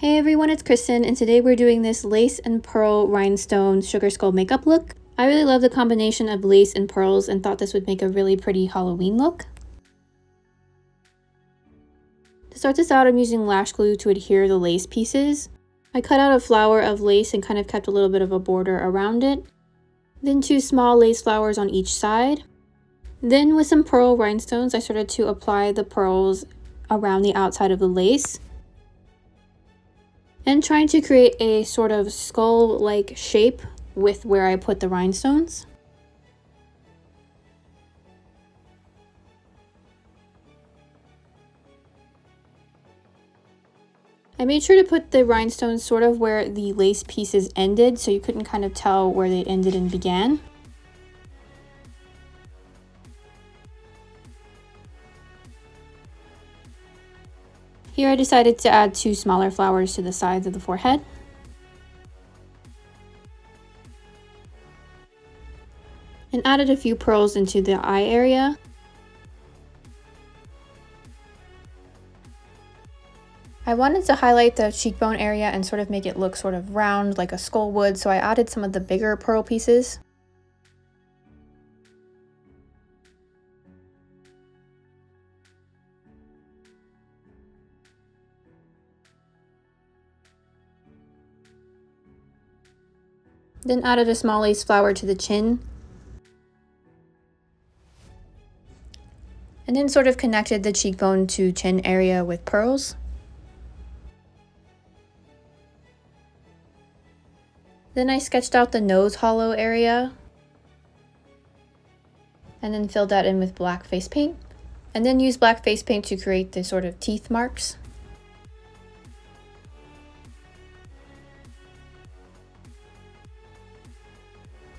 Hey everyone, it's Kristen, and today we're doing this lace and pearl rhinestone sugar skull makeup look. I really love the combination of lace and pearls and thought this would make a really pretty Halloween look. To start this out, I'm using lash glue to adhere the lace pieces. I cut out a flower of lace and kind of kept a little bit of a border around it. Then 2 small lace flowers on each side. Then with some pearl rhinestones, I started to apply the pearls around the outside of the lace, and trying to create a sort of skull-like shape with where I put the rhinestones. I made sure to put the rhinestones sort of where the lace pieces ended, so you couldn't kind of tell where they ended and began. Here I decided to add 2 smaller flowers to the sides of the forehead. And added a few pearls into the eye area. I wanted to highlight the cheekbone area and sort of make it look sort of round like a skull would, so I added some of the bigger pearl pieces. Then added a small lace flower to the chin. And then sort of connected the cheekbone to chin area with pearls. Then I sketched out the nose hollow area. And then filled that in with black face paint. And then used black face paint to create the sort of teeth marks.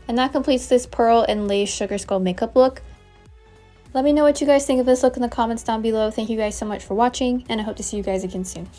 And that completes this pearl and lace sugar skull makeup look. Let me know what you guys think of this look in the comments down below. Thank you guys so much for watching, and I hope to see you guys again soon.